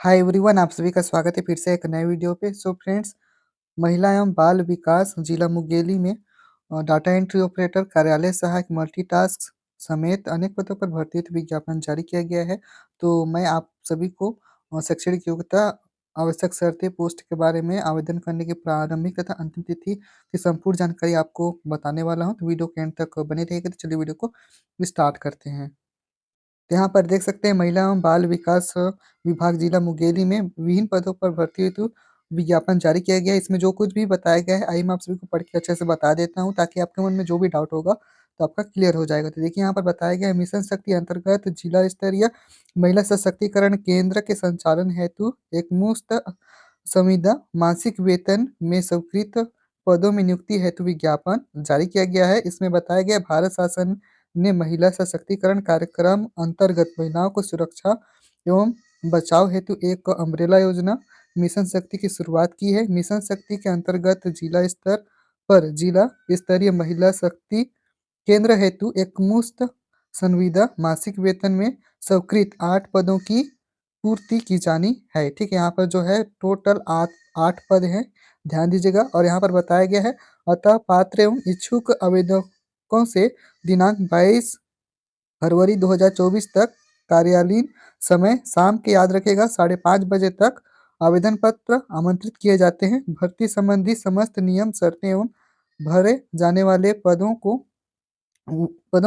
Hi everyone, आप सभी का स्वागत है फिर से एक नए वीडियो पे। सो फ्रेंड्स, महिला एवं बाल विकास जिला मुंगेली में डाटा एंट्री ऑपरेटर, कार्यालय सहायक, मल्टीटास्क समेत अनेक पदों पर भर्ती हेतु विज्ञापन जारी किया गया है। तो मैं आप सभी को शैक्षणिक योग्यता, आवश्यक शर्तें, पोस्ट के बारे में, आवेदन करने की प्रारंभिक तथा अंतिम तिथि की संपूर्ण जानकारी आपको बताने वाला हूँ। तो वीडियो के एंड तक बने रहिएगा। तो चलिए वीडियो को स्टार्ट करते हैं। तो यहाँ पर देख सकते हैं, महिला एवं बाल विकास विभाग जिला मुंगेली में विभिन्न पदों पर भर्ती हेतु विज्ञापन जारी किया गया है। इसमें जो कुछ भी बताया गया है, आइए मैं आप सभी को पढ़ के अच्छे से बता देता हूँ, ताकि आपके मन में जो भी डाउट होगा तो आपका क्लियर हो जाएगा। तो देखिए, यहाँ पर बताया गया है, मिशन शक्ति अंतर्गत जिला स्तरीय महिला सशक्तिकरण केंद्र के संचालन हेतु एक मुश्त संविदा मासिक वेतन में स्वीकृत पदों में नियुक्ति हेतु विज्ञापन जारी किया गया है। इसमें बताया गया है, भारत शासन ने महिला सशक्तिकरण कार्यक्रम अंतर्गत महिलाओं को सुरक्षा एवं बचाव हेतु एक अम्ब्रेला योजना मिशन शक्ति की शुरुआत की है। मिशन शक्ति के अंतर्गत जिला स्तर पर जिला स्तरीय महिला शक्ति केंद्र हेतु एकमुश्त संविदा मासिक वेतन में स्वीकृत 8 पदों की पूर्ति की जानी है। ठीक है, यहाँ पर जो है टोटल 8 पद हैं, ध्यान दीजिएगा। और यहाँ पर बताया गया है, अतः पात्र एवं इच्छुक आवेदकों से दिनांक 22 फरवरी 2024 तक कार्यालयीन समय शाम के, याद रखिएगा, 5:30 बजे तक आवेदन पत्र आमंत्रित किए जाते हैं। भर्ती संबंधी समस्त नियम, शर्तें एवं भरे जाने वाले पदों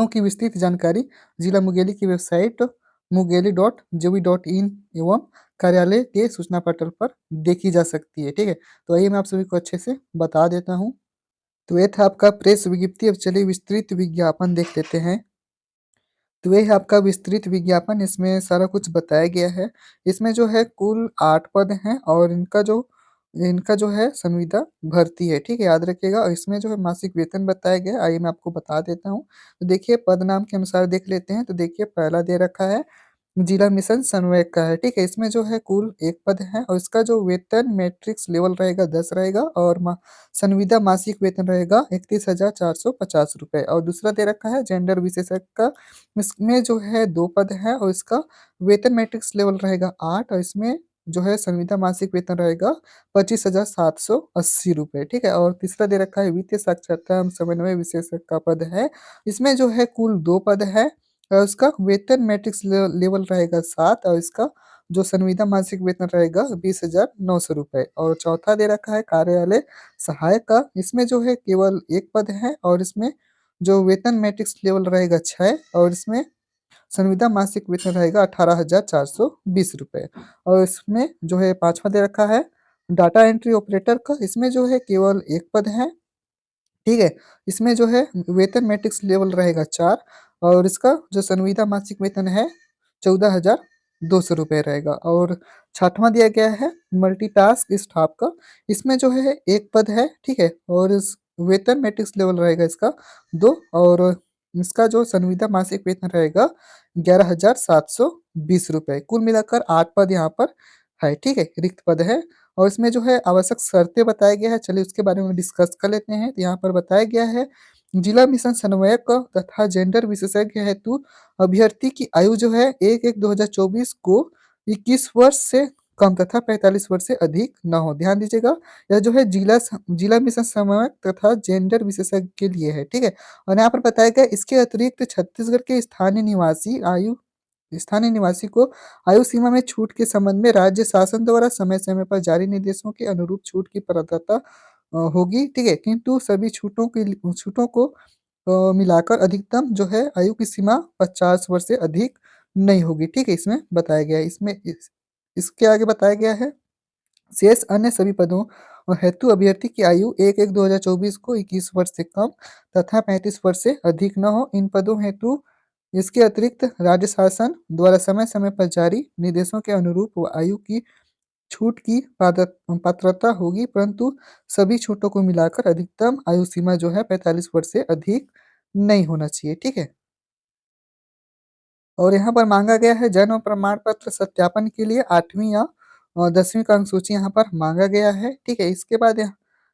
की विस्तृत जानकारी जिला मुंगेली की वेबसाइट mugeli.gov.in एवं कार्यालय के सूचना पटल पर देखी जा सकती है। ठीक है, तो आइए मैं आप सभी को अच्छे से बता देता हूँ। तो ये था आपका प्रेस विज्ञप्ति। अब चलिए विस्तृत विज्ञापन देख लेते हैं। तो ये है आपका विस्तृत विज्ञापन, इसमें सारा कुछ बताया गया है। इसमें जो है कुल 8 पद हैं और इनका जो है संविदा भर्ती है। ठीक है, याद रखिएगा। और इसमें जो है मासिक वेतन बताया गया है, आइए मैं आपको बता देता हूँ। तो देखिए, पद नाम के अनुसार देख लेते हैं। तो देखिए, पहला दे रखा है जिला मिशन समन्वयक का है। ठीक है, इसमें जो है कुल 1 पद है और इसका जो वेतन मैट्रिक्स लेवल रहेगा 10 रहेगा और संविदा मासिक वेतन रहेगा 31,450 रुपये। और दूसरा दे रखा है जेंडर विशेषज्ञ का। इसमें जो है 2 पद है और इसका वेतन मैट्रिक्स लेवल रहेगा 8 और इसमें जो है संविदा मासिक वेतन रहेगा 25,780 रुपये। ठीक है, और तीसरा दे रखा है वित्तीय साक्षरता एवं समन्वय विशेषज्ञ का पद है। इसमें जो है कुल 2 पद है और उसका वेतन मैट्रिक्स लेवल रहेगा 7 और इसका जो संविदा मासिक वेतन रहेगा 20,900 रुपये। और चौथा दे रखा है कार्यालय सहायक का। इसमें जो है केवल 1 पद है और इसमें जो वेतन मैट्रिक्स लेवल रहेगा 6 और इसमें संविदा मासिक वेतन रहेगा 18,420 रुपये। और इसमें जो है पांचवा दे रखा है डाटा एंट्री ऑपरेटर का। इसमें जो है केवल 1 पद है। ठीक है, इसमें जो है वेतन मैट्रिक्स लेवल रहेगा 4 और इसका जो संविदा मासिक वेतन है 14,200 रुपये रहेगा। और छठवां दिया गया है मल्टीटास्क स्टाफ का। इसमें जो है 1 पद है। ठीक है, और इस वेतन मैट्रिक्स लेवल रहेगा इसका 2 और इसका जो संविदा मासिक वेतन रहेगा 11,720 रुपये। कुल मिलाकर 8 पद यहाँ पर है। ठीक है, रिक्त पद है। और इसमें जो है आवश्यक शर्तें बताया गया है, चलिए उसके बारे में डिस्कस कर लेते हैं। तो यहाँ पर बताया गया है, जिला मिशन समन्वयक तथा जेंडर विशेषज्ञ हेतु अभ्यर्थी की आयु जो है 1/1/2024 को 21 वर्ष से कम तथा 45 वर्ष से अधिक न हो। ध्यान दीजिएगा, यह जो है जिला मिशन समन्वयक तथा जेंडर विशेषज्ञ के लिए है। ठीक है, और यहाँ पर बताया गया, इसके अतिरिक्त छत्तीसगढ़ के स्थानीय निवासी को आयु सीमा में छूट के संबंध में राज्य शासन द्वारा समय समय पर जारी निर्देशों के अनुरूप छूट की पात्रता होगी। ठीक है, किंतु सभी छूटों को मिलाकर अधिकतम जो है आयु की सीमा 50 वर्ष से अधिक नहीं होगी। ठीक है, इसमें बताया गया है। इसके आगे बताया गया है, शेष अन्य सभी पदों हेतु अभ्यर्थी की आयु 1/1/2024 को 21 वर्ष से कम तथा 35 वर्ष से अधिक न हो। इन पदों हेतु इसके अतिरिक्त राज्य शासन द्वारा समय समय पर जारी निर्देशों के अनुरूप आयु की छूट की पात्रता होगी, परंतु सभी छूटों को मिलाकर अधिकतम आयु सीमा जो है 45 वर्ष से अधिक नहीं होना चाहिए। ठीक है, और यहाँ पर मांगा गया है जन्म प्रमाण पत्र सत्यापन के लिए 8वीं या 10वीं का अंक सूची यहाँ पर मांगा गया है। ठीक है, इसके बाद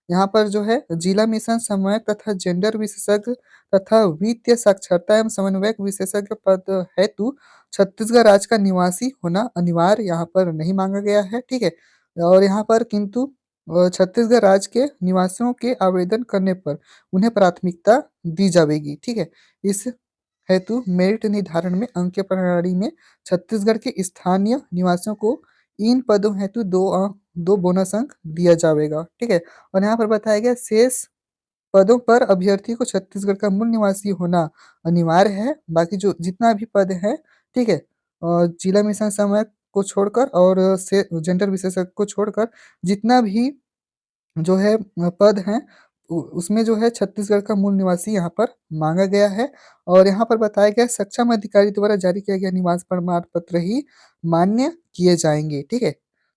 यहाँ पर जो है जिला मिशन समन्वयक तथा जेंडर विशेषज्ञ तथा वित्तीय साक्षरता एवं समन्वयक विशेषज्ञ पद हेतु छत्तीसगढ़ राज्य का निवासी होना अनिवार्य यहाँ पर नहीं मांगा गया है, ठीक है। और यहाँ पर किंतु छत्तीसगढ़ राज्य के निवासियों के आवेदन करने पर उन्हें प्राथमिकता दी जाएगी, ठीक है। इस हेतु मेरिट निर्धारण में अंक प्रणाली में छत्तीसगढ़ के स्थानीय निवासियों को इन पदों हेतु दो बोनस अंक दिया जाएगा, ठीक है। और यहाँ पर बताया गया शेष पदों पर अभ्यर्थी को छत्तीसगढ़ का मूल निवासी होना अनिवार्य है। बाकी जो जितना भी पद है, ठीक है, जिला मिशन समय को छोड़कर और से जेंडर विशेषज्ञ को छोड़कर जितना भी जो है पद हैं उसमें जो है छत्तीसगढ़ का मूल निवासी यहाँ पर मांगा गया है। और यहाँ पर बताया गया सक्षम अधिकारी द्वारा जारी किया गया निवास प्रमाण पत्र ही मान्य किए जाएंगे, ठीक है।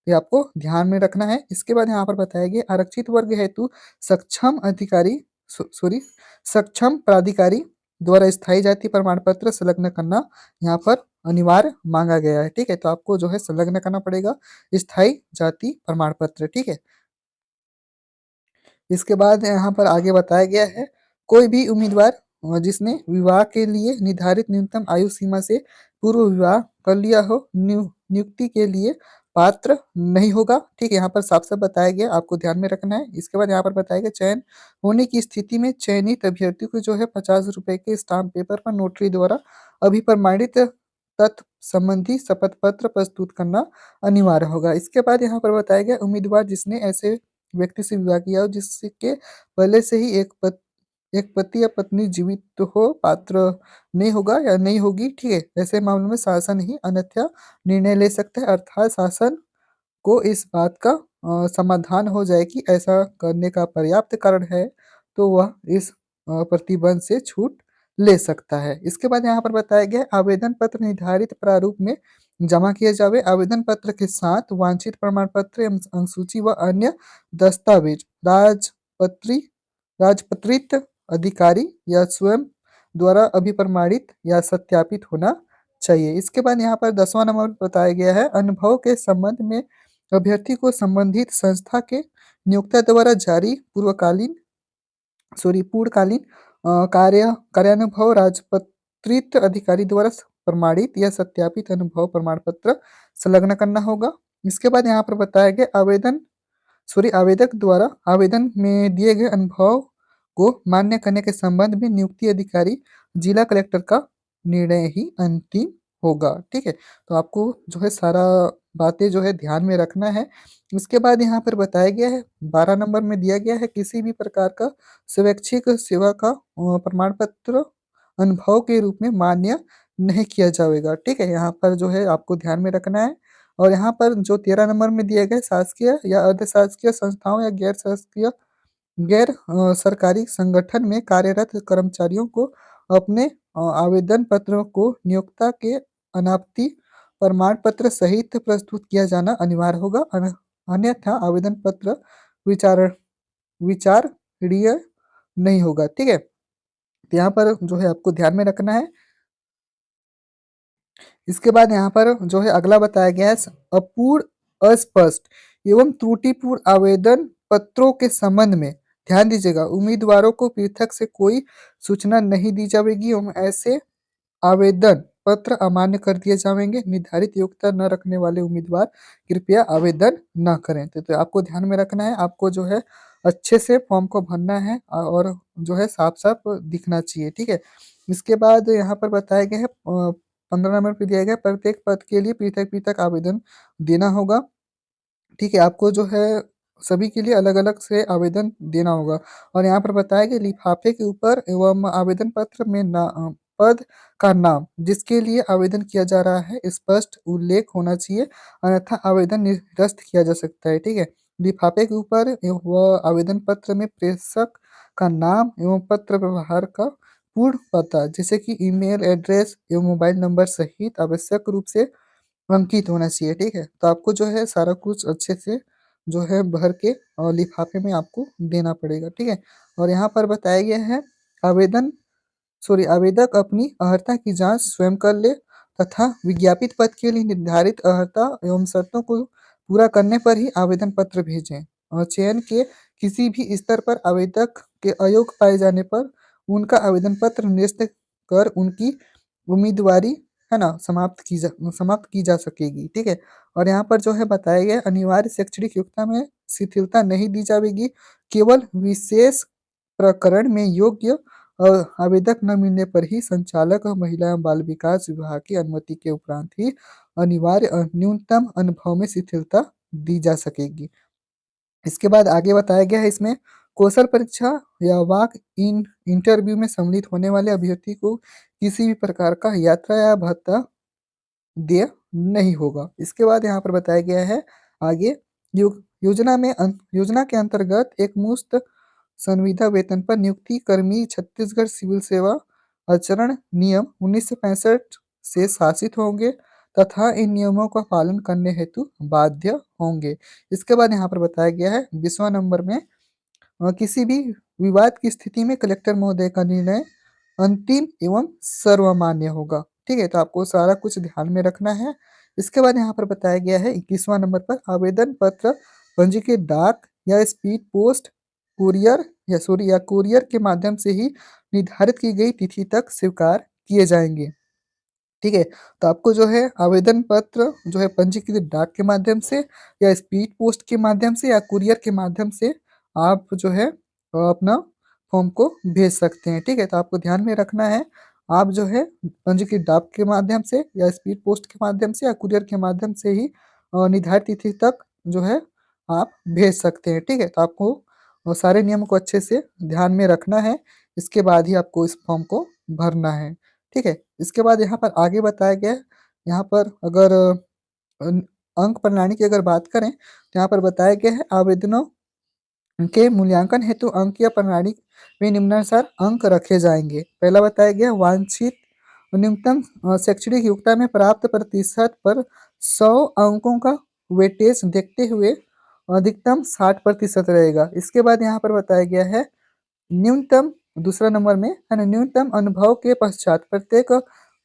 ये आपको ध्यान में रखना है। इसके बाद यहाँ पर बताया गया आरक्षित वर्ग हेतु सक्षम अधिकारी सॉरी सक्षम प्राधिकारी द्वारा स्थायी जाति प्रमाण पत्र संलग्न करना यहाँ पर अनिवार्य मांगा गया है, ठीक है। तो आपको जो है संलग्न करना पड़ेगा स्थायी जाति प्रमाण पत्र, ठीक है। इसके बाद यहाँ पर आगे बताया गया है कोई भी उम्मीदवार जिसने विवाह के लिए निर्धारित न्यूनतम आयु सीमा से पूर्व विवाह कर लिया हो नियुक्ति के लिए पात्र नहीं होगा, ठीक है। यहाँ पर साफ साफ बताया गया, आपको ध्यान में रखना है। इसके बाद यहाँ पर बताया गया चयन होने की स्थिति में चयनित अभ्यर्थी को जो है 50 रुपए के स्टाम्प पेपर पर नोटरी द्वारा अभिप्रमाणित तथ्य संबंधी शपथ पत्र प्रस्तुत करना अनिवार्य होगा। इसके बाद यहाँ पर बताया गया उम्मीदवार जिसने ऐसे व्यक्ति से विवाह किया हो जिसके पहले से ही एक पति या पत्नी जीवित हो पात्र नहीं होगा या नहीं होगी, ठीक है। ऐसे मामलों में शासन ही अन्यथा निर्णय ले सकता है, अर्थात शासन को इस बात का समाधान हो जाए कि ऐसा करने का पर्याप्त कारण है तो वह इस प्रतिबंध से छूट ले सकता है। इसके बाद यहाँ पर बताया गया आवेदन पत्र निर्धारित प्रारूप में जमा किए जावे। आवेदन पत्र के साथ वांछित प्रमाण पत्र एवं अनुसूची व अन्य दस्तावेज राजपत्री राजपत्रित अधिकारी या स्वयं द्वारा अभिप्रमाणित या सत्यापित होना चाहिए। इसके बाद यहाँ पर 10वां नंबर बताया गया है अनुभव के संबंध में अभ्यर्थी को संबंधित संस्था के नियोक्ता द्वारा जारी पूर्णकालीन कार्यानुभव राजपत्रित अधिकारी द्वारा प्रमाणित या सत्यापित अनुभव प्रमाण पत्र संलग्न करना होगा। इसके बाद यहाँ पर बताया गया आवेदक द्वारा आवेदन में दिए गए अनुभव को मान्य करने के संबंध में नियुक्ति अधिकारी जिला कलेक्टर का निर्णय ही अंतिम होगा, ठीक है। तो आपको जो है सारा बातें जो है ध्यान में रखना है। इसके बाद यहाँ पर बताया गया है 12 नंबर में दिया गया है किसी भी प्रकार का स्वैच्छिक सेवा का प्रमाण पत्र अनुभव के रूप में मान्य नहीं किया जाएगा, ठीक है। यहाँ पर जो है आपको ध्यान में रखना है। और यहाँ पर जो 13 नंबर में दिया गया शासकीय या अर्ध शासकीय संस्थाओं या गैर सरकारी संगठन में कार्यरत कर्मचारियों को अपने आवेदन पत्रों को नियोक्ता के अनापत्ति प्रमाण पत्र सहित प्रस्तुत किया जाना अनिवार्य होगा, अन्यथा आवेदन पत्र विचार विचारणीय नहीं होगा, ठीक है। तो यहाँ पर जो है आपको ध्यान में रखना है। इसके बाद यहाँ पर जो है अगला बताया गया है अपूर्ण अस्पष्ट एवं त्रुटिपूर्ण आवेदन पत्रों के संबंध में ध्यान दीजिएगा उम्मीदवारों को पृथक से कोई सूचना नहीं दी जाएगी एवं ऐसे आवेदन पत्र अमान्य कर दिए जाएंगे। निर्धारित योग्यता न रखने वाले उम्मीदवार कृपया आवेदन न करें। तो आपको ध्यान में रखना है, आपको जो है अच्छे से फॉर्म को भरना है और जो है साफ साफ दिखना चाहिए, ठीक है। इसके बाद यहाँ पर बताया गया है 15 नंबर पे दिया गया प्रत्येक पद के लिए पृथक पृथक आवेदन देना होगा, ठीक है। आपको जो है सभी के लिए अलग अलग से आवेदन देना होगा। और यहाँ पर बताया गया लिफाफे के ऊपर एवं आवेदन पत्र में पद का नाम जिसके लिए आवेदन किया जा रहा है स्पष्ट उल्लेख होना चाहिए, अन्यथा आवेदन निरस्त किया जा सकता है, ठीक है। लिफाफे के ऊपर व आवेदन पत्र में प्रेषक का नाम एवं पत्र व्यवहार का पूर्ण पता जैसे कि ईमेल एड्रेस एवं मोबाइल नंबर सहित आवश्यक रूप से अंकित होना चाहिए, ठीक है। तो आपको जो है सारा कुछ अच्छे से जो है भर के और लिफाफे में आपको देना पड़ेगा, ठीक है। और यहाँ पर बताया गया है आवेदन आवेदक अपनी अर्हता की जांच स्वयं कर ले तथा विज्ञापित पद के लिए निर्धारित अर्हता एवं शर्तों को पूरा करने पर ही आवेदन पत्र भेजें। चयन के किसी भी स्तर पर आवेदक के अयोग्य पाए जाने पर उनका आवेदन पत्र निरस्त कर उनकी उम्मीदवारी है ना समाप्त की जा सकेगी, ठीक है। और यहाँ पर जो है बताया गया अनिवार्य शैक्षणिक योग्यता में शिथिलता नहीं दी जाएगी, केवल विशेष प्रकरण में योग्य आवेदक न मिलने पर ही संचालक और महिला एवं बाल विकास विभाग की अनुमति के उपरांत ही अनिवार्य न्यूनतम अनुभव में शिथिलता दी जा सकेगी। इसके बाद आगे बताया गया है इसमें कौशल परीक्षा या वाक इन इंटरव्यू में सम्मिलित होने वाले अभ्यर्थी को किसी भी प्रकार का यात्रा या भत्ता देय नहीं होगा। इसके बाद यहाँ पर बताया गया है आगे योजना के अंतर्गत एक मुश्त संविदा वेतन पर नियुक्ति कर्मी छत्तीसगढ़ सिविल सेवा आचरण नियम 1965 से शासित होंगे तथा इन नियमों का पालन करने हेतु बाध्य होंगे। इसके बाद यहाँ पर बताया गया है 20वां नंबर में किसी भी विवाद की स्थिति में कलेक्टर महोदय का निर्णय अंतिम एवं सर्वमान्य होगा, ठीक है। तो आपको सारा कुछ ध्यान में रखना है। इसके बाद यहाँ पर बताया गया है 21वां नंबर पर आवेदन पत्र पंजीकृत डाक या स्पीड पोस्ट कुरियर के माध्यम से ही निर्धारित की गई तिथि तक स्वीकार किए जाएंगे, ठीक है। तो आपको जो है आवेदन पत्र जो है पंजीकृत डाक के माध्यम से या स्पीड पोस्ट के माध्यम से या कुरियर के माध्यम से आप जो है अपना फॉर्म को भेज सकते हैं, ठीक है। तो आपको ध्यान में रखना है आप जो है पंजीकृत डाक के माध्यम से या स्पीड पोस्ट के माध्यम से या कुरियर के माध्यम से ही निर्धारित तिथि तक जो है आप भेज सकते हैं, ठीक है। तो आपको सारे नियमों को अच्छे से ध्यान में रखना है, इसके बाद ही आपको इस फॉर्म को भरना है, ठीक है। इसके बाद यहाँ पर आगे बताया गया है, यहाँ पर अगर अन अंक प्रणाली की अगर बात करें, तो यहाँ पर बताया गया है आवेदनों के मूल्यांकन हेतु अंकीय प्रणाली में निम्नानुसार अंक रखे जाएंगे। पहला बताया गया वांछित न्यूनतम शैक्षणिक योग्यता में प्राप्त प्रतिशत पर 100 अंकों का वेटेज देखते हुए अधिकतम 60% रहेगा। इसके बाद यहाँ पर बताया गया है न्यूनतम दूसरा नंबर में है ना न्यूनतम अनुभव के पश्चात प्रत्येक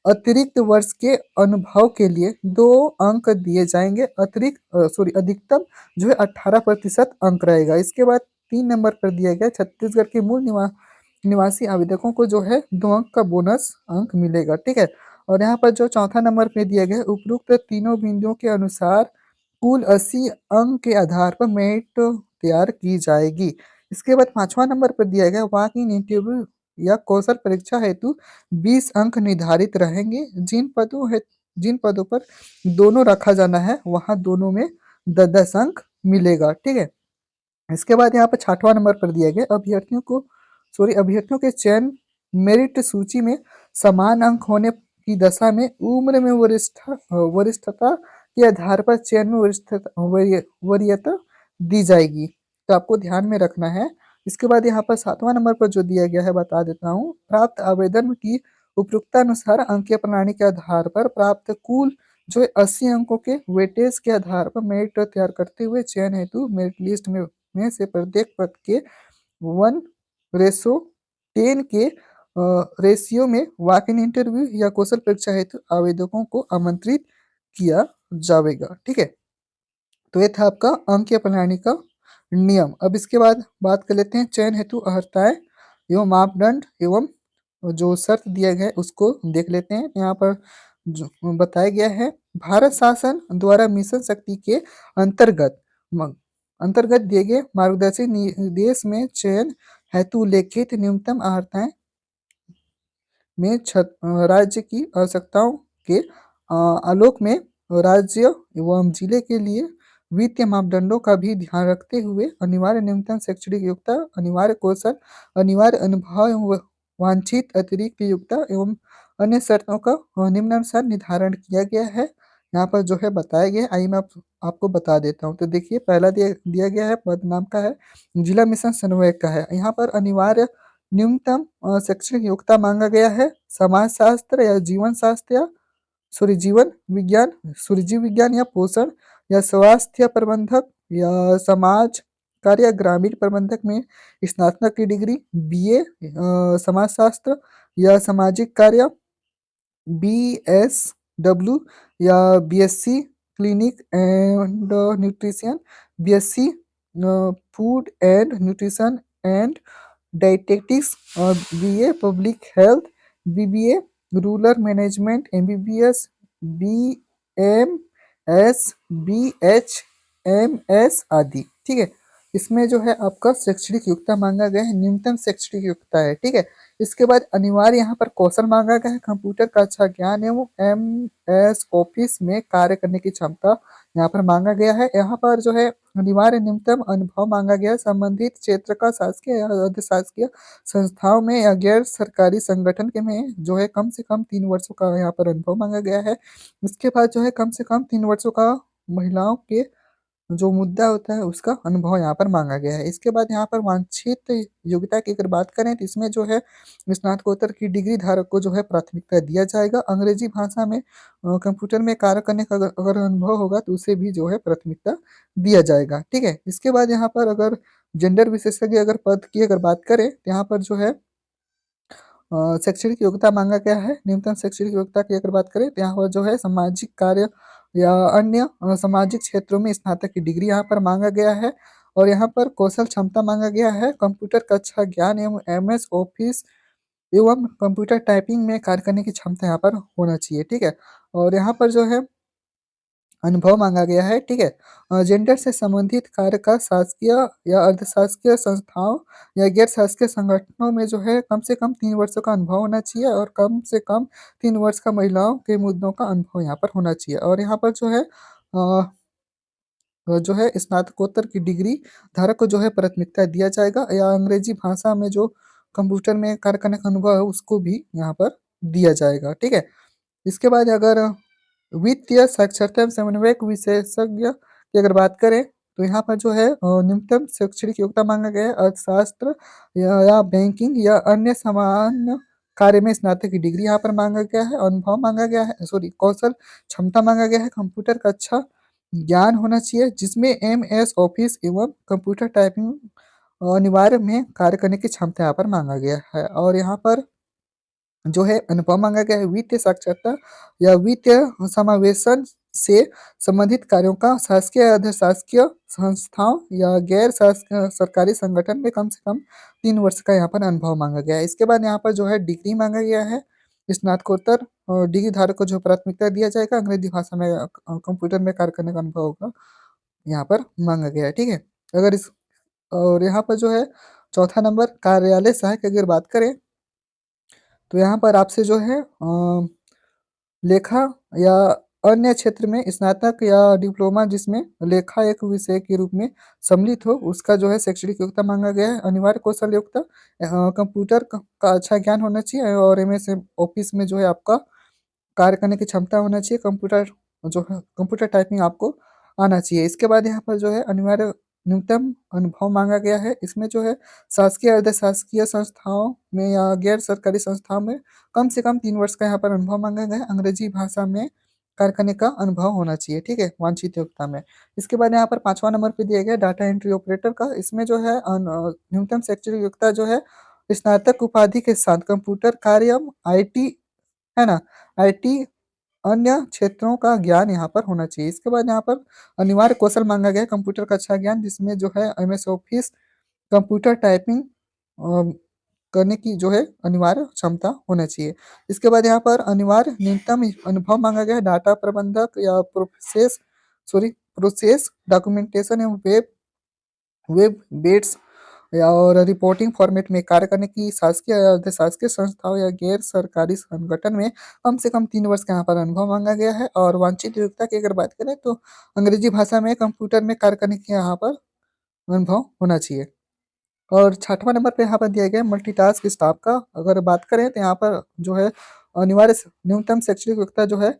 अतिरिक्त वर्ष के अनुभव के लिए 2 अंक दिए जाएंगे। अधिकतम जो है 18% अंक रहेगा। इसके बाद 3 नंबर पर दिया गया छत्तीसगढ़ के मूल निवासी आवेदकों को जो है 2 अंक का बोनस अंक मिलेगा, ठीक है। और यहाँ पर जो चौथा नंबर पे दिया गया उपरोक्त तीनों बिंदुओं के अनुसार कुल 80 अंक के आधार पर मेरिट तैयार की जाएगी। इसके बाद 5वां नंबर पर दिया गया वॉक इन इंटरव्यू या कौशल परीक्षा हेतु 20 अंक निर्धारित रहेंगे। जिन पदों पर दोनों रखा जाना है वहां दोनों में 10-10 अंक मिलेगा, ठीक है। इसके बाद यहाँ पर 6वां नंबर पर दिया गया अभ्यर्थियों के चयन मेरिट सूची में समान अंक होने की दशा में उम्र में वरिष्ठता के आधार पर चयन में वरीयता दी जाएगी। तो आपको ध्यान में रखना है। इसके बाद यहाँ पर 7वां नंबर पर जो दिया गया है बता देता हूँ प्राप्त आवेदन की उपयुक्तानुसार अंकीय प्रणाली के आधार पर प्राप्त कुल जो 80 अंकों के वेटेज के आधार पर मेरिट तैयार करते हुए चयन हेतु मेरिट लिस्ट में से प्रत्येक पद के 1:10 के रेशियो में वॉक इन इंटरव्यू या कौशल परीक्षा हेतु आवेदकों को आमंत्रित किया जाएगा, ठीक है। तो ये था आपका अंकीय प्रणाली का नियम। अब इसके बाद बात कर लेते हैं चयन हेतु अर्हताएं एवं मापदंड एवं जो शर्त दिया गया है उसको देख लेते हैं। यहाँ पर जो बताया गया है भारत शासन द्वारा मिशन शक्ति के अंतर्गत अंतर्गत दिए गए मार्गदर्शी निर्देश में चयन हेतु उल्लेखित न्यूनतम अर्हताएं में राज्य की आवश्यकताओं के आलोक में राज्य एवं जिले के लिए वित्तीय मापदंडों का भी ध्यान रखते हुए अनिवार्य न्यूनतम शैक्षणिक योग्यता, अनिवार्य कौशल, अनिवार्य अनुभव एवं वांछित अतिरिक्त योग्यता एवं अन्य शर्तों का निम्नानुसार निर्धारण किया गया है। यहाँ पर जो है बताया गया है, आइए मैं आपको बता देता हूँ। तो देखिए पहला दिया गया है पद नाम का है जिला मिशन समन्वयक का है। यहाँ पर अनिवार्य न्यूनतम शैक्षणिक योग्यता मांगा गया है समाज शास्त्र या जीवन शास्त्र या जीव विज्ञान या पोषण या स्वास्थ्य प्रबंधक या समाज कार्य ग्रामीण प्रबंधक में स्नातक की डिग्री, बीए समाजशास्त्र या सामाजिक कार्य, BSW या BSc clinic and nutrition, BSc food and nutrition and dietetics, और BA public health, BBA rural management, MBBS, BMS, BHMS आदि। ठीक है, इसमें जो है आपका शैक्षणिक योग्यता मांगा गया है, न्यूनतम शैक्षणिक योग्यता है। ठीक है, इसके बाद अनिवार्य यहाँ पर कौशल मांगा गया है, कंप्यूटर का अच्छा ज्ञान एवं एमएस ऑफिस में कार्य करने की क्षमता यहाँ पर मांगा गया है। यहाँ पर जो है अनिवार्य न्यूनतम अनुभव मांगा गया है, संबंधित क्षेत्र का शासकीय या अर्ध शासकीय संस्थाओं में या गैर सरकारी संगठन के में जो है कम से कम 3 वर्षों का यहाँ पर अनुभव मांगा गया है। इसके बाद जो है कम से कम 3 वर्षों का महिलाओं के जो मुद्दा होता है उसका अनुभव यहाँ पर मांगा गया है। इसके बाद यहाँ पर वांछित योग्यता की अगर बात करें तो इसमें जो है स्नातकोत्तर की डिग्री धारक को जो है प्राथमिकता दिया जाएगा। अंग्रेजी भाषा में कंप्यूटर में कार्य करने का अगर अगर अनुभव होगा तो उसे भी जो है प्राथमिकता दिया जाएगा। ठीक है, इसके बाद यहाँ पर अगर जेंडर विशेषज्ञ अगर पद की अगर बात करें तो यहाँ पर जो है शैक्षणिक योग्यता मांगा गया है। न्यूनतम शैक्षणिक योग्यता की अगर बात करें तो यहाँ पर जो है सामाजिक कार्य या अन्य सामाजिक क्षेत्रों में स्नातक की डिग्री यहाँ पर मांगा गया है। और यहाँ पर कौशल क्षमता मांगा गया है, कंप्यूटर का अच्छा ज्ञान एवं एमएस ऑफिस एवं कंप्यूटर टाइपिंग में कार्य करने की क्षमता यहाँ पर होना चाहिए। ठीक है, और यहाँ पर जो है अनुभव मांगा गया है। ठीक है, जेंडर से संबंधित कार्य का शासकीय या अर्धशासकीय संस्थाओं या गैर शासकीय संगठनों में जो है कम से कम 3 वर्षों का अनुभव होना चाहिए, और कम से कम 3 वर्ष का महिलाओं के मुद्दों का अनुभव यहाँ पर होना चाहिए। और यहाँ पर जो है जो है स्नातकोत्तर की डिग्री धारक को जो है प्राथमिकता दिया जाएगा, या अंग्रेजी भाषा में जो कंप्यूटर में कार्य करने का अनुभव है उसको भी यहाँ पर दिया जाएगा। ठीक है, इसके बाद अगर वित्तीय साक्षरता एवं समन्वयक विशेषज्ञ की अगर बात करें तो यहाँ पर जो है न्यूनतम शैक्षणिक योग्यता मांगा गया है, अर्थशास्त्र या बैंकिंग या अन्य समान कार्य में स्नातक की डिग्री यहाँ पर मांगा गया है। अनुभव मांगा गया है, सॉरी कौशल क्षमता मांगा गया है, कंप्यूटर का अच्छा ज्ञान होना चाहिए जिसमें एमएस ऑफिस एवं कंप्यूटर टाइपिंग अनिवार्य में कार्य करने की क्षमता यहाँ पर मांगा गया है। और यहाँ पर जो है अनुभव मांगा गया है, वित्तीय साक्षरता या वित्तीय समावेशन से संबंधित कार्यों का शासकीय या अर्ध शासकीय संस्थाओं या गैर सरकारी संगठन में कम से कम 3 वर्ष का यहाँ पर अनुभव मांगा गया है। इसके बाद यहाँ पर जो है डिग्री मांगा गया है, स्नातकोत्तर डिग्री धारक को जो प्राथमिकता दिया जाएगा, अंग्रेजी भाषा में कंप्यूटर में कार्य करने का अनुभव होगा यहाँ पर मांगा गया है। ठीक है, अगर इस और यहाँ पर जो है चौथा नंबर कार्यालय सहायक की अगर बात करें तो यहाँ पर आपसे जो है लेखा या अन्य क्षेत्र में स्नातक या डिप्लोमा जिसमें लेखा एक विषय के रूप में सम्मिलित हो उसका जो है शैक्षणिक योग्यता मांगा गया है। अनिवार्य कौशल योग्यता कंप्यूटर का अच्छा ज्ञान होना चाहिए, और एमएस ऑफिस में जो है आपका कार्य करने की क्षमता होना चाहिए, कंप्यूटर जो है कंप्यूटर टाइपिंग आपको आना चाहिए। इसके बाद यहाँ पर जो है अनिवार्य न्यूनतम अनुभव मांगा गया है, इसमें जो है शासकीय अर्ध शासकीय संस्थाओं में या गैर सरकारी संस्थाओं में कम से कम 3 वर्ष का यहाँ पर अनुभव मांगा गया है, अंग्रेजी भाषा में कार्य करने का अनुभव होना चाहिए। ठीक है, वांछित योग्यता में। इसके बाद यहाँ पर 5वां नंबर पे दिया गया डाटा एंट्री ऑपरेटर का, इसमें जो है न्यूनतम शैक्षणिक योग्यता जो है स्नातक उपाधि के साथ कंप्यूटर कार्य आईटी, है ना, आईटी अन्य क्षेत्रों का ज्ञान यहाँ पर होना चाहिए। इसके बाद यहाँ पर अनिवार्य कौशल मांगा गया है, कंप्यूटर का अच्छा ज्ञान जिसमें जो है एमएस ऑफिस कंप्यूटर टाइपिंग करने की जो है अनिवार्य क्षमता होना चाहिए। इसके बाद यहाँ पर अनिवार्य न्यूनतम अनुभव मांगा गया है, डाटा प्रबंधक या प्रोसेस डॉक्यूमेंटेशन एवं वेब वेब बेस्ड या और रिपोर्टिंग फॉर्मेट में कार्य करने की शासकीय या अर्ध शासकीय संस्थाओं या गैर सरकारी संगठन में कम से कम 3 वर्ष का यहाँ पर अनुभव मांगा गया है। और वांछित योग्यता की अगर बात करें तो अंग्रेजी भाषा में कंप्यूटर में कार्य करने की यहाँ पर अनुभव होना चाहिए। और 6वां नंबर पे यहाँ पर दिया गया है मल्टीटास्क स्टाफ का, अगर बात करें तो यहाँ पर जो है अनिवार्य न्यूनतम शैक्षणिक योग्यता जो है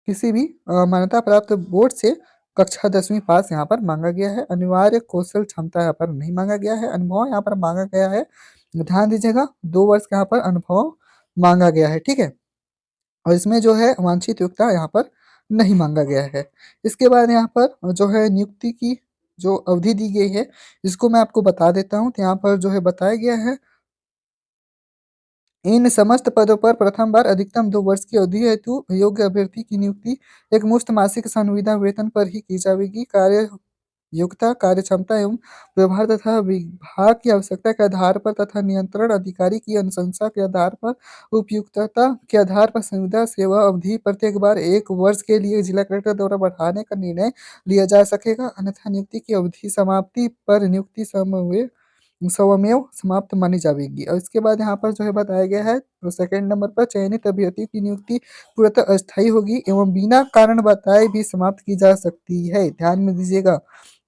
किसी भी मान्यता प्राप्त बोर्ड से कक्षा 10वीं पास यहाँ पर मांगा गया है। अनिवार्य कौशल क्षमता यहाँ पर नहीं मांगा गया है, अनुभव यहाँ पर मांगा गया है। ध्यान दीजिएगा, 2 वर्ष का यहाँ पर अनुभव मांगा गया है। ठीक है, और इसमें जो है वांछित योग्यता यहाँ पर नहीं मांगा गया है। इसके बाद यहाँ पर जो है नियुक्ति की जो अवधि दी गई है इसको मैं आपको बता देता हूँ। तो यहाँ पर जो है बताया गया है इन समस्त पदों पर प्रथम बार अधिकतम 2 वर्ष की अवधि हेतु योग्य अभ्यर्थी की नियुक्ति एक मुश्त मासिक संविदा वेतन पर ही की जाएगी। कार्य योग्यता, कार्यक्षमता एवं व्यवहार तथा विभाग की आवश्यकता के आधार पर तथा नियंत्रण अधिकारी की अनुशंसा के आधार पर उपयुक्तता के आधार पर संविदा सेवा अवधि प्रत्येक बार 1 वर्ष के लिए जिला कलेक्टर द्वारा बढ़ाने का निर्णय लिया जा सकेगा। अन्यथा नियुक्ति की अवधि समाप्ति पर नियुक्ति स्वमेव समाप्त मानी जाएगी। और इसके बाद यहाँ पर जो है बताया गया है, तो सेकंड नंबर पर चयनित अभ्यर्थियों की नियुक्ति पूर्णतः अस्थायी होगी एवं बिना कारण बताए भी समाप्त की जा सकती है, ध्यान में दीजिएगा।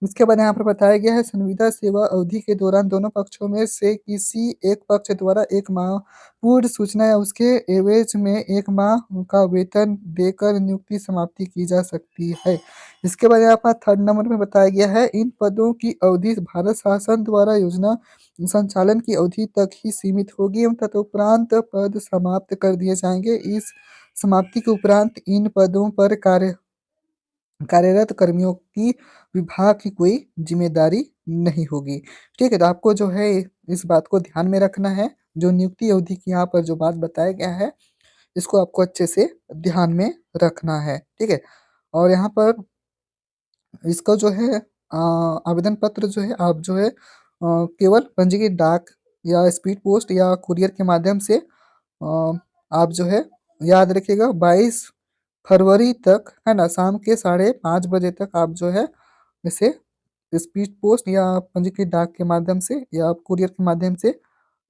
उसके बाद यहाँ पर बताया गया है, संविदा सेवा अवधि के दौरान दोनों पक्षों में से किसी एक पक्ष द्वारा 1 माह पूर्व सूचना या उसके एवज में 1 माह का वेतन देकर नियुक्ति समाप्ति की जा सकती है। इसके बाद यहाँ पर थर्ड नंबर में बताया गया है, इन पदों की अवधि भारत शासन द्वारा योजना संचालन की अवधि तक ही सीमित होगी एवं तदुपरांत पद समाप्त कर दिए जाएंगे। इस समाप्ति के उपरांत इन पदों पर कार्यरत कर्मियों की विभाग की कोई जिम्मेदारी नहीं होगी। ठीक है, तो आपको जो है इस बात को ध्यान में रखना है। जो नियुक्ति अवधि की यहाँ पर जो बात बताया गया है, इसको आपको अच्छे से ध्यान में रखना है। ठीक है, और यहाँ पर इसका जो है आवेदन पत्र जो है आप जो है केवल पंजीकृत डाक या स्पीड पोस्ट या कुरियर के माध्यम से आप जो है याद रखिएगा 22 फरवरी तक, है ना, शाम के 5:30 बजे तक आप जो है इसे स्पीड पोस्ट या पंजीकृत डाक के माध्यम से या आप कुरियर के माध्यम से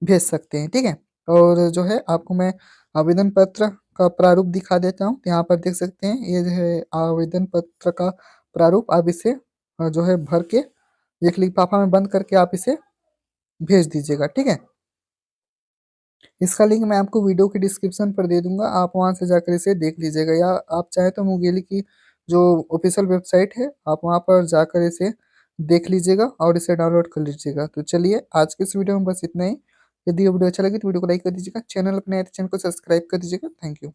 भेज सकते हैं। ठीक है, और जो है आपको मैं आवेदन पत्र का प्रारूप दिखा देता हूँ। यहाँ पर देख सकते हैं, ये जो है आवेदन पत्र का प्रारूप। आप इसे जो है भर के एक लिफाफा में बंद करके आप इसे भेज दीजिएगा। ठीक है, इसका लिंक मैं आपको वीडियो के डिस्क्रिप्शन पर दे दूंगा, आप वहां से जाकर इसे देख लीजिएगा, या आप चाहे तो मुंगेली की जो ऑफिशियल वेबसाइट है आप वहां पर जाकर इसे देख लीजिएगा और इसे डाउनलोड कर लीजिएगा। तो चलिए, आज के इस वीडियो में बस इतना ही। यदि ये वीडियो अच्छा लगे तो वीडियो को लाइक कर दीजिएगा, चैनल अपने चैनल को सब्सक्राइब कर दीजिएगा। Thank you.